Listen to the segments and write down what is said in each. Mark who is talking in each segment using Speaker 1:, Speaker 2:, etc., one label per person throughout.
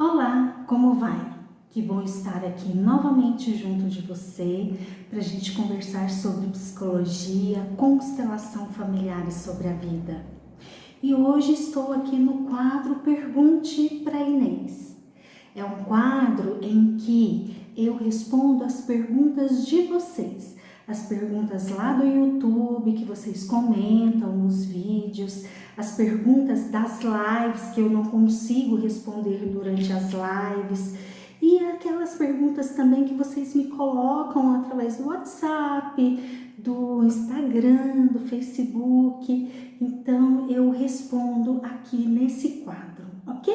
Speaker 1: Olá, como vai? Que bom estar aqui novamente junto de você para a gente conversar sobre psicologia, constelação familiar e sobre a vida. E hoje estou aqui no quadro Pergunte para Inês. É um quadro em que eu respondo as perguntas de vocês. As perguntas lá do YouTube que vocês comentam nos vídeos, as perguntas das lives que eu não consigo responder durante as lives e aquelas perguntas também que vocês me colocam através do WhatsApp, do Instagram, do Facebook. Então eu respondo aqui nesse quadro, ok?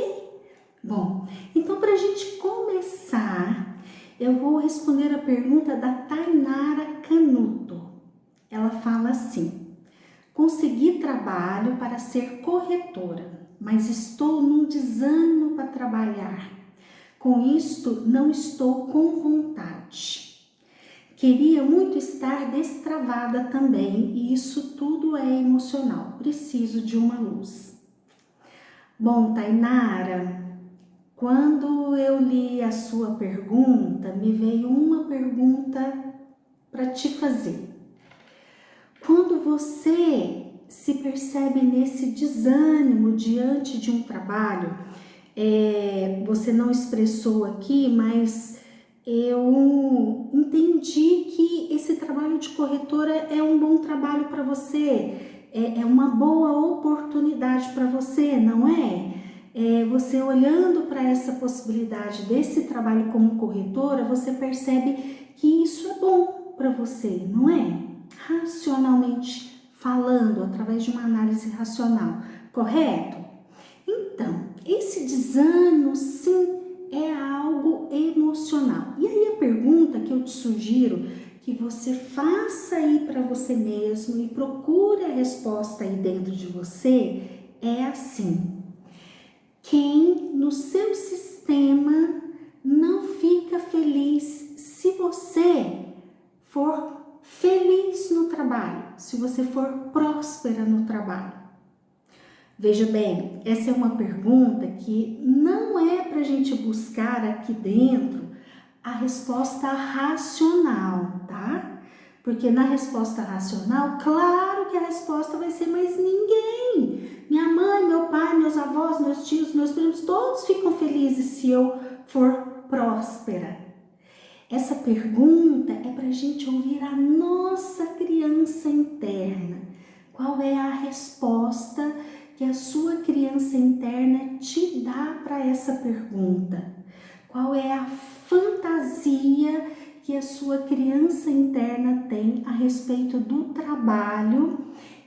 Speaker 1: Bom, então para a gente começar, eu vou responder a pergunta da Tainara Canuto. Ela fala assim: consegui trabalho para ser corretora, mas estou num desânimo para trabalhar. Com isto, não estou com vontade. Queria muito estar destravada também, e isso tudo é emocional. Preciso de uma luz. Bom, Tainara, quando eu li a sua pergunta, me veio uma pergunta para te fazer. Quando você se percebe nesse desânimo diante de um trabalho, você não expressou aqui, mas eu entendi que esse trabalho de corretora é um bom trabalho para você, é uma boa oportunidade para você, não é? Você olhando para essa possibilidade desse trabalho como corretora, você percebe que isso é bom para você, não é? Racionalmente falando, através de uma análise racional, correto? Então, esse desânimo, sim, é algo emocional. E aí a pergunta que eu te sugiro que você faça aí para você mesmo e procure a resposta aí dentro de você é assim: quem no seu sistema não fica feliz se você for feliz no trabalho, se você for próspera no trabalho? Veja bem, essa é uma pergunta que não é para a gente buscar aqui dentro a resposta racional, tá? Porque na resposta racional, claro que a resposta vai ser: mas ninguém, minha mãe, meu pai, meus avós, meus tios, meus primos, todos ficam felizes se eu for próspera. Essa pergunta é para a gente ouvir a nossa criança interna. Qual é a resposta que a sua criança interna te dá para essa pergunta? Qual é a fantasia que a sua criança interna tem a respeito do trabalho?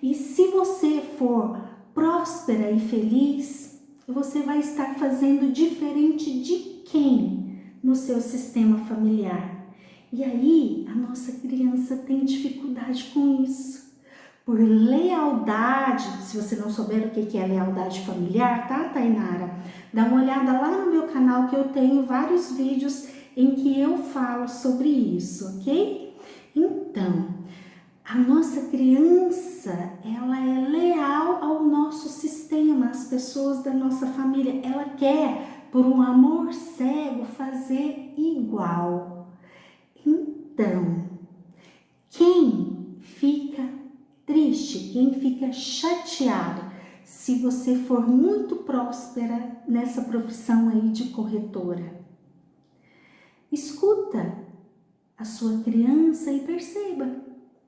Speaker 1: E se você for próspera e feliz, você vai estar fazendo diferente de quem no seu sistema familiar? E aí, a nossa criança tem dificuldade com isso. Por lealdade, se você não souber o que é lealdade familiar, tá, Tainara? Dá uma olhada lá no meu canal que eu tenho vários vídeos em que eu falo sobre isso, ok? Então, a nossa criança, ela é leal ao nosso sistema, às pessoas da nossa família. Ela quer, por um amor cego, fazer igual. Então, quem fica triste, quem fica chateado se você for muito próspera nessa profissão aí de corretora? Escuta a sua criança e perceba: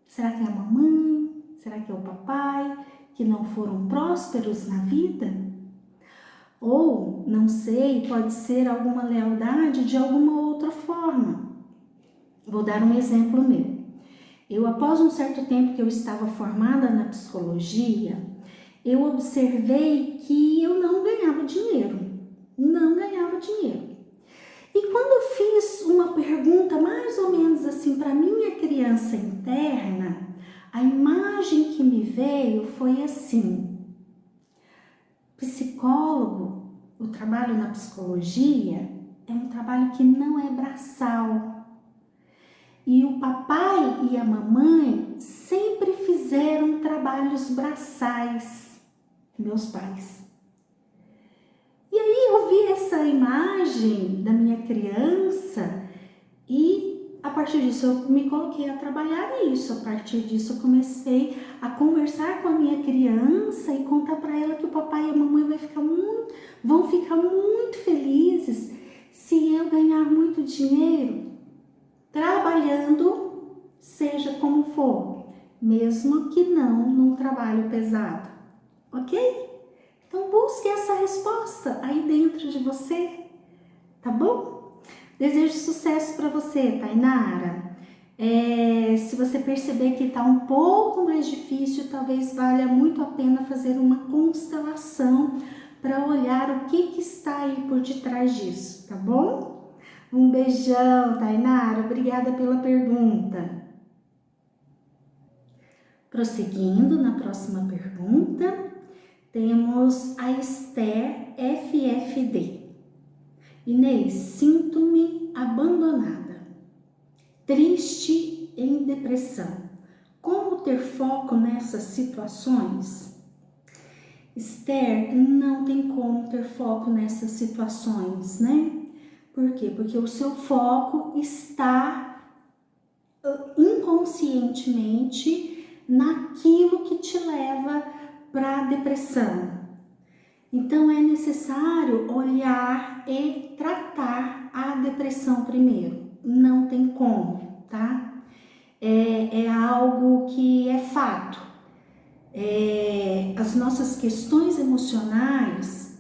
Speaker 1: será que é a mamãe? Será que é o papai que não foram prósperos na vida? Ou, não sei, pode ser alguma lealdade de alguma outra forma. Vou dar um exemplo meu. Eu, após um certo tempo que eu estava formada na psicologia, eu observei que eu não ganhava dinheiro. Não ganhava dinheiro. E quando eu fiz uma pergunta mais ou menos assim para minha criança interna, a imagem que me veio foi assim: psicólogo, o trabalho na psicologia é um trabalho que não é braçal. E o papai e a mamãe sempre fizeram trabalhos braçais, meus pais. E aí eu vi essa imagem da minha criança e a partir disso eu me coloquei a trabalhar isso. A partir disso eu comecei a conversar com a minha criança e contar para ela que o papai e a mamãe vão ficar muito felizes se eu ganhar muito dinheiro trabalhando, seja como for, mesmo que não num trabalho pesado, ok? Então busque essa resposta aí dentro de você, tá bom? Desejo sucesso para você, Tainara. Se você perceber que está um pouco mais difícil, talvez valha muito a pena fazer uma constelação para olhar o que está aí por detrás disso, tá bom? Um beijão, Tainara. Obrigada pela pergunta. Prosseguindo na próxima pergunta, temos a Esther FFD. Inês, sinto-me abandonada, triste, em depressão. Como ter foco nessas situações? Esther, não tem como ter foco nessas situações, né? Por quê? Porque o seu foco está inconscientemente naquilo que te leva para a depressão. Então é necessário olhar e tratar a depressão primeiro. Não tem como, tá? É algo que é fato. As nossas questões emocionais,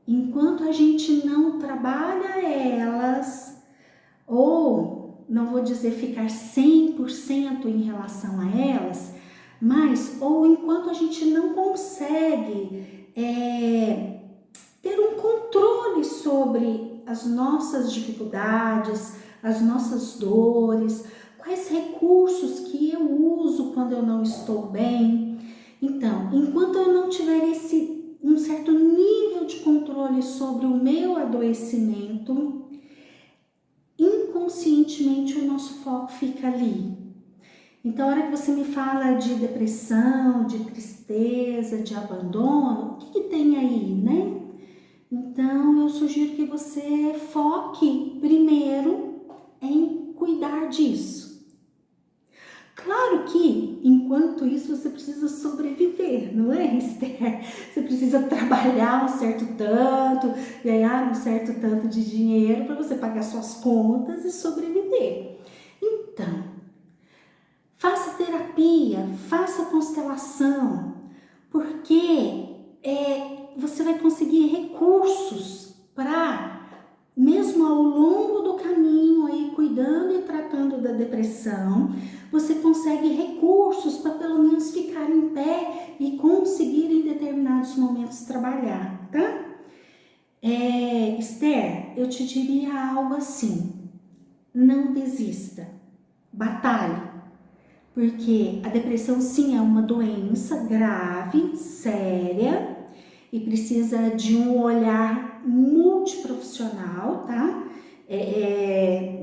Speaker 1: enquanto a gente não trabalha elas, ou não vou dizer ficar 100% em relação a elas, mas ou enquanto a gente não consegue ter um controle sobre as nossas dificuldades, as nossas dores, quais recursos que eu uso quando eu não estou bem. Então, enquanto eu não tiver um certo nível de controle sobre o meu adoecimento, inconscientemente o nosso foco fica ali. Então, a hora que você me fala de depressão, de tristeza, de abandono, o que tem aí, né? Então, eu sugiro que você foque primeiro em cuidar disso. Claro que, enquanto isso, você precisa sobreviver, não é, Esther? Você precisa trabalhar um certo tanto, ganhar um certo tanto de dinheiro para você pagar suas contas e sobreviver. Então, faça terapia, faça constelação, porque você vai conseguir recursos para, mesmo ao longo do caminho, aí cuidando e tratando da depressão, você consegue recursos para pelo menos ficar em pé e conseguir em determinados momentos trabalhar, tá? Esther, eu te diria algo assim: não desista, batalhe. Porque a depressão sim é uma doença grave, séria e precisa de um olhar multiprofissional, tá?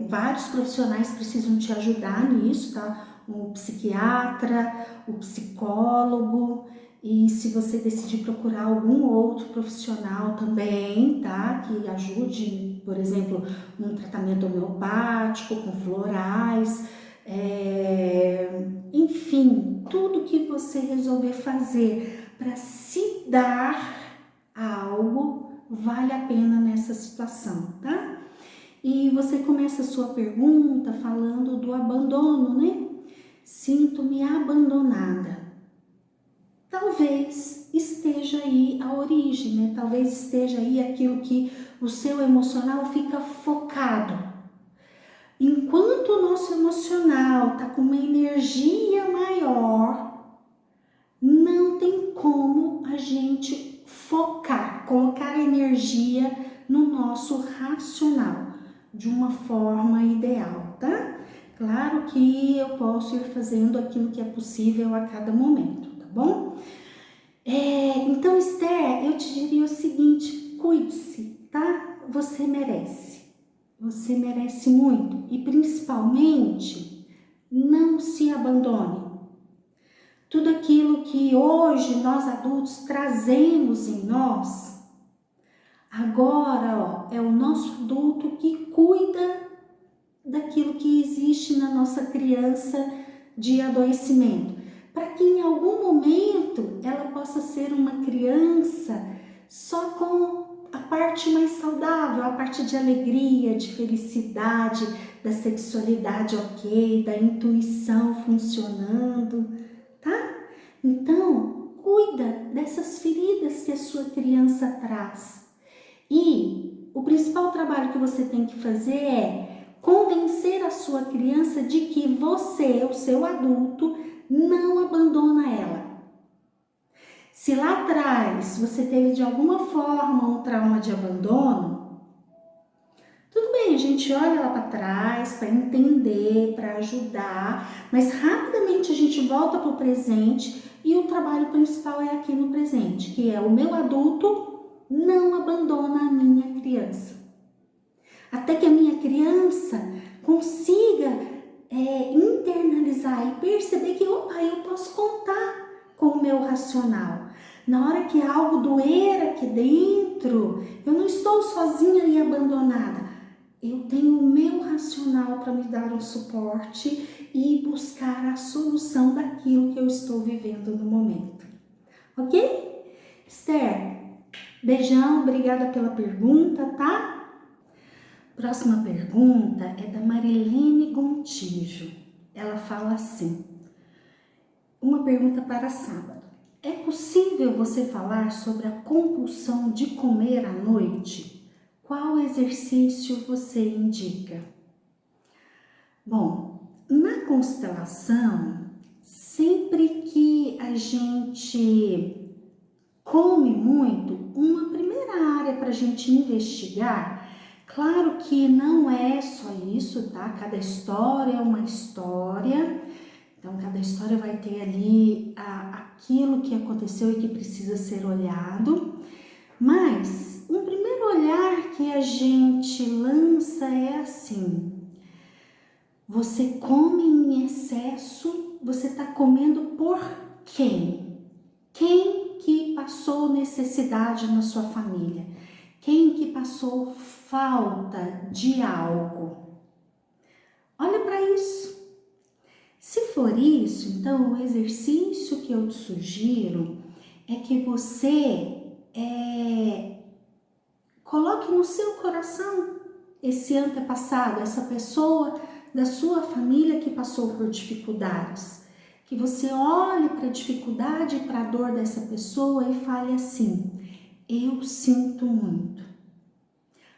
Speaker 1: Vários profissionais precisam te ajudar nisso, tá? O psiquiatra, o psicólogo, e se você decidir procurar algum outro profissional também, tá? Que ajude, por exemplo, um tratamento homeopático com florais, enfim, tudo que você resolver fazer para se dar algo vale a pena nessa situação, tá? E você começa a sua pergunta falando do abandono, né? Sinto-me abandonada. Talvez esteja aí a origem, né? Talvez esteja aí aquilo que o seu emocional fica focado. Enquanto o nosso emocional está com uma energia maior, não tem como a gente focar, colocar energia no nosso racional de uma forma ideal, tá? Claro que eu posso ir fazendo aquilo que é possível a cada momento, tá bom? Então, Esther, eu te diria o seguinte: cuide-se, tá? Você merece. Você merece muito e, principalmente, não se abandone. Tudo aquilo que hoje nós adultos trazemos em nós, Agora, ó, é o nosso adulto que cuida daquilo que existe na nossa criança de adoecimento, para que em algum momento ela possa ser uma criança só com a parte mais saudável, a parte de alegria, de felicidade, da sexualidade ok, da intuição funcionando, tá? Então, cuida dessas feridas que a sua criança traz. E o principal trabalho que você tem que fazer é convencer a sua criança de que você, o seu adulto, não abandona ela. Se lá atrás você teve de alguma forma um trauma de abandono, tudo bem, a gente olha lá para trás para entender, para ajudar, mas rapidamente a gente volta para o presente e o trabalho principal é aqui no presente, que é o meu adulto não abandona a minha criança. Até que a minha criança consiga internalizar e perceber que, opa, eu posso contar com o meu racional. Na hora que algo doer aqui dentro, eu não estou sozinha e abandonada. Eu tenho o meu racional para me dar um suporte e buscar a solução daquilo que eu estou vivendo no momento. Ok? Esther, beijão, obrigada pela pergunta, tá? Próxima pergunta é da Marilene Gontijo. Ela fala assim: uma pergunta para sábado. É possível você falar sobre a compulsão de comer à noite? Qual exercício você indica? Bom, na constelação, sempre que a gente come muito, uma primeira área para a gente investigar. Claro que não é só isso, tá? Cada história é uma história, então cada história vai ter ali aquilo que aconteceu e que precisa ser olhado, mas um primeiro olhar que a gente lança é assim: você come em excesso, você está comendo por quem? Quem que passou necessidade na sua família? Quem que passou falta de algo? Olha para isso. Se for isso, então o exercício que eu te sugiro é que você coloque no seu coração esse antepassado, essa pessoa da sua família que passou por dificuldades. Que você olhe para a dificuldade e para a dor dessa pessoa e fale assim: eu sinto muito.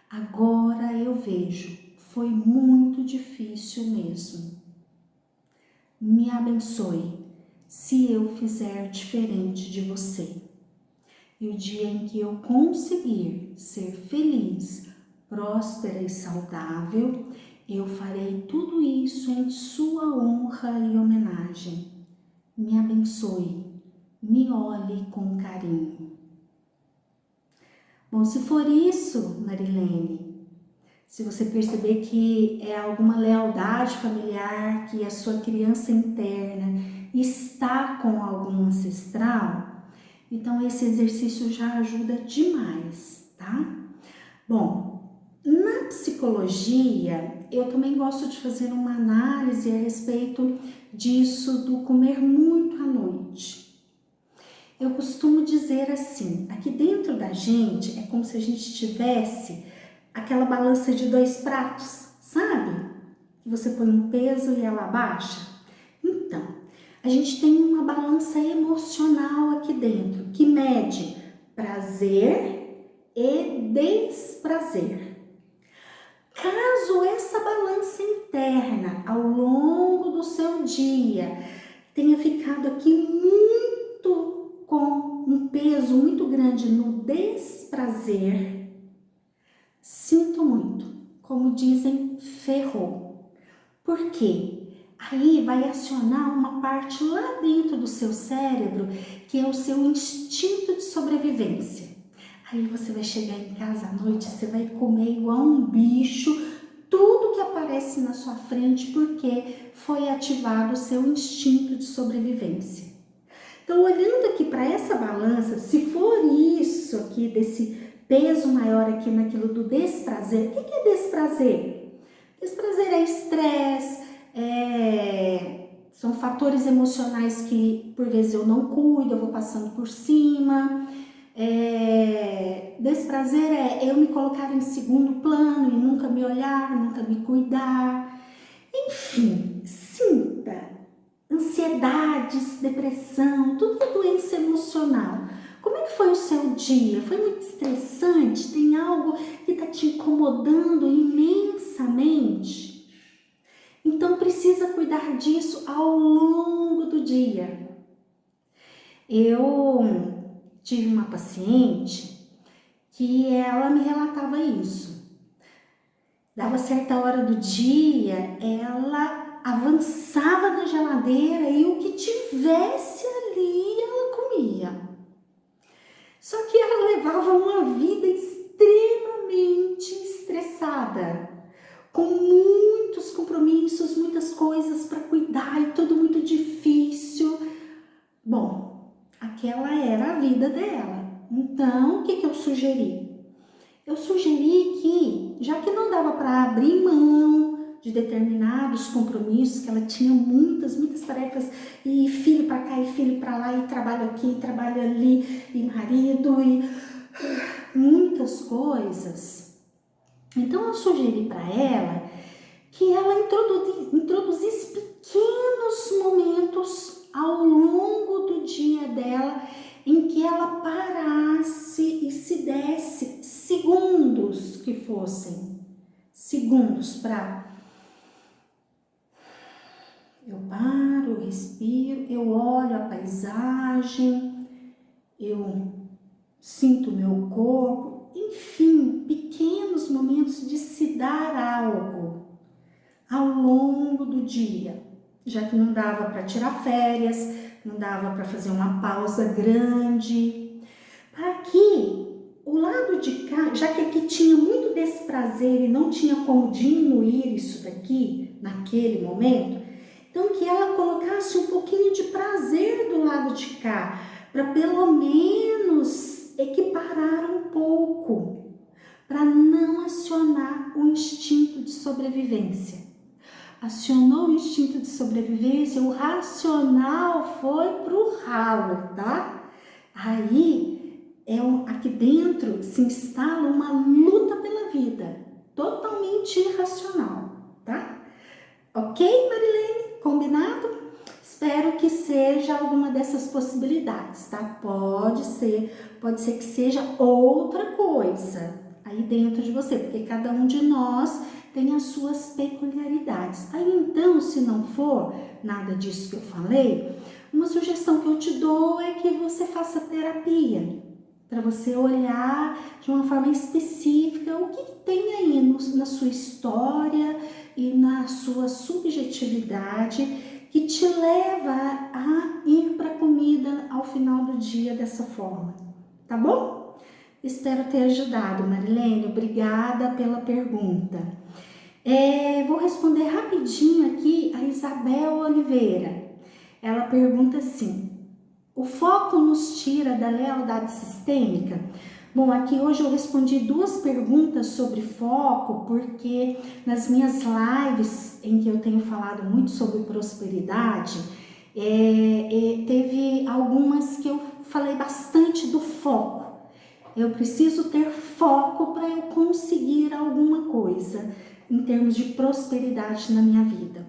Speaker 1: Agora eu vejo, foi muito difícil mesmo. Me abençoe se eu fizer diferente de você. E o dia em que eu conseguir ser feliz, próspera e saudável, eu farei tudo isso em sua honra e homenagem. Me abençoe, me olhe com carinho. Bom, se for isso, Marilene, se você perceber que é alguma lealdade familiar, que a sua criança interna está com algum ancestral, então esse exercício já ajuda demais, tá? Bom, na psicologia, eu também gosto de fazer uma análise a respeito disso do comer muito à noite. Eu costumo dizer assim, aqui dentro da gente é como se a gente tivesse aquela balança de 2 pratos, sabe? Que você põe um peso e ela baixa. Então, a gente tem uma balança emocional aqui dentro, que mede prazer e desprazer. Caso essa balança interna, ao longo do seu dia, tenha ficado aqui muito com um peso muito grande no desprazer, sinto muito, como dizem, ferrou. Por quê? Aí vai acionar uma parte lá dentro do seu cérebro, que é o seu instinto de sobrevivência. Aí você vai chegar em casa à noite, você vai comer igual um bicho, tudo que aparece na sua frente, porque foi ativado o seu instinto de sobrevivência. Então, olhando aqui para essa balança, se for isso aqui, desse peso maior aqui naquilo do desprazer. O que é desprazer? Desprazer é estresse, são fatores emocionais que por vezes eu não cuido, eu vou passando por cima. Desprazer é eu me colocar em segundo plano e nunca me olhar, nunca me cuidar. Enfim, sinta ansiedades, depressão, tudo que é doença emocional. Como é que foi o seu dia? Foi muito estressante? Tem algo que está te incomodando imensamente? Então precisa cuidar disso ao longo do dia. Eu tive uma paciente que ela me relatava isso. Dava certa hora do dia, ela avançava na geladeira e o que tivesse ali ela comia. Só que ela levava uma vida extremamente estressada, com muitos compromissos, muitas coisas para cuidar e tudo muito difícil. Bom, aquela era a vida dela. Então, o que eu sugeri? Eu sugeri que, já que não dava para abrir mão de determinados compromissos, que ela tinha muitas tarefas, e filho para cá e filho para lá, e trabalho aqui, e trabalho ali, e marido, e muitas coisas. Então eu sugeri para ela que ela introduzisse pequenos momentos ao longo do dia dela em que ela parasse e se desse segundos que fossem segundos para eu paro, eu respiro, eu olho a paisagem, eu sinto o meu corpo, enfim, pequenos momentos de se dar algo ao longo do dia, já que não dava para tirar férias, não dava para fazer uma pausa grande. Aqui, o lado de cá, já que aqui tinha muito desprazer e não tinha como diminuir isso daqui naquele momento, então que ela colocasse um pouquinho de prazer do lado de cá, para pelo menos equiparar um pouco, para não acionar o instinto de sobrevivência. Acionou o instinto de sobrevivência, o racional foi pro ralo, tá? Aí, aqui dentro se instala uma luta pela vida, totalmente irracional, tá? Ok, Marilene? Combinado? Espero que seja alguma dessas possibilidades, tá? Pode ser que seja outra coisa aí dentro de você, porque cada um de nós tem as suas peculiaridades. Aí então, se não for nada disso que eu falei, uma sugestão que eu te dou é que você faça terapia, para você olhar de uma forma específica o que tem aí na sua história e na sua subjetividade que te leva a ir para a comida ao final do dia dessa forma, tá bom? Espero ter ajudado, Marilene. Obrigada pela pergunta. Vou responder rapidinho aqui a Isabel Oliveira. Ela pergunta assim: o foco nos tira da lealdade sistêmica? Bom, aqui hoje eu respondi 2 perguntas sobre foco, porque nas minhas lives em que eu tenho falado muito sobre prosperidade, teve algumas que eu falei bastante do foco. Eu preciso ter foco para eu conseguir alguma coisa em termos de prosperidade na minha vida.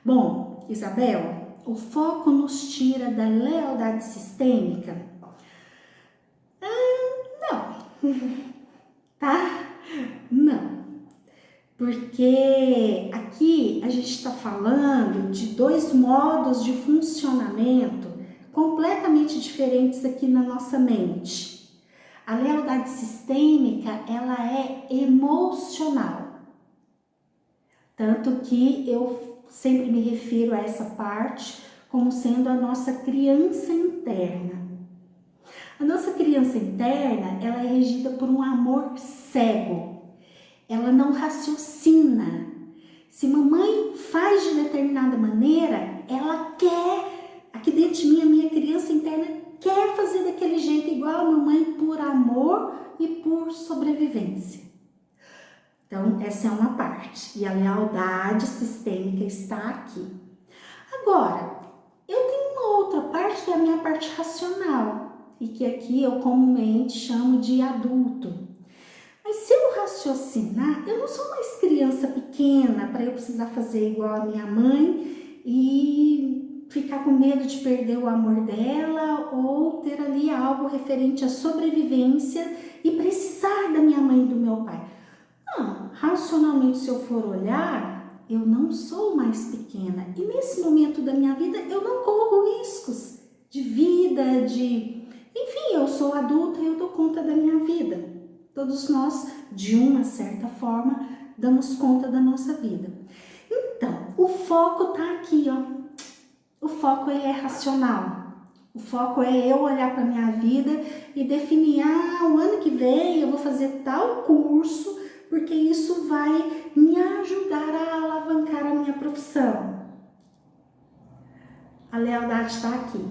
Speaker 1: Bom, Isabel, o foco nos tira da lealdade sistêmica? Não, tá? Não, porque aqui a gente está falando de 2 modos de funcionamento completamente diferentes aqui na nossa mente. A lealdade sistêmica, ela é emocional. Tanto que eu sempre me refiro a essa parte como sendo a nossa criança interna. A nossa criança interna, ela é regida por um amor cego. Ela não raciocina. Se mamãe faz de determinada maneira, ela quer, aqui dentro de mim, a minha criança interna quer fazer daquele jeito igual a mamãe, por amor, e por sobrevivência. Então, essa é uma parte. E a lealdade sistêmica está aqui. Agora, eu tenho uma outra parte que é a minha parte racional. E que aqui eu comumente chamo de adulto. Mas se eu raciocinar, eu não sou mais criança pequena para eu precisar fazer igual a minha mãe e ficar com medo de perder o amor dela ou ter ali algo referente à sobrevivência e precisar da minha mãe e do meu pai. Não, racionalmente, se eu for olhar, eu não sou mais pequena. E nesse momento da minha vida, eu não corro riscos de vida, enfim, eu sou adulta e eu dou conta da minha vida. Todos nós, de uma certa forma, damos conta da nossa vida. Então, o foco tá aqui, ó. O foco ele é racional. O foco é eu olhar para minha vida e definir, o ano que vem eu vou fazer tal curso, porque isso vai me ajudar a alavancar a minha profissão. A lealdade está aqui.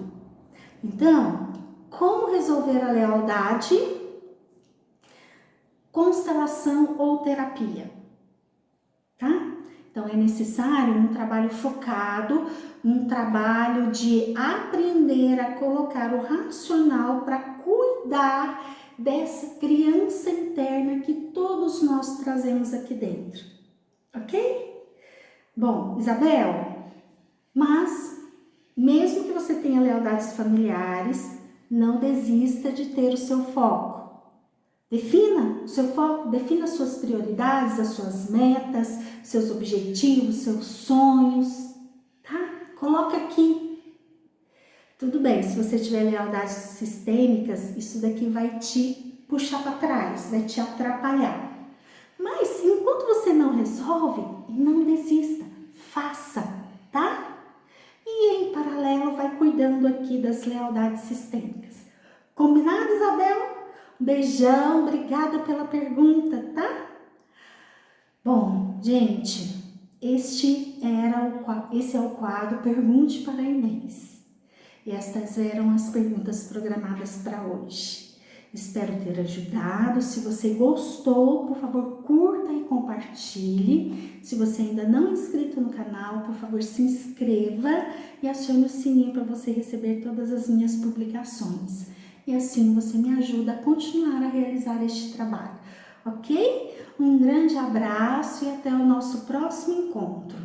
Speaker 1: Então, como resolver a lealdade? Constelação ou terapia, tá? Então, é necessário um trabalho focado, um trabalho de aprender a colocar o racional para cuidar dessa criança interna que todos nós trazemos aqui dentro, ok? Bom, Isabel, mas mesmo que você tenha lealdades familiares, não desista de ter o seu foco. Defina o seu foco, defina as suas prioridades, as suas metas, seus objetivos, seus sonhos, tá? Coloca aqui. Tudo bem, se você tiver lealdades sistêmicas, isso daqui vai te puxar para trás, vai te atrapalhar. Mas enquanto você não resolve, não desista, faça, tá? E em paralelo vai cuidando aqui das lealdades sistêmicas. Combinado, Isabel? Beijão, obrigada pela pergunta, tá? Bom, gente, esse é o quadro Pergunte para Inês. E estas eram as perguntas programadas para hoje. Espero ter ajudado. Se você gostou, por favor, curta e compartilhe. Se você ainda não é inscrito no canal, por favor, se inscreva e acione o sininho para você receber todas as minhas publicações. E assim você me ajuda a continuar a realizar este trabalho, ok? Um grande abraço e até o nosso próximo encontro.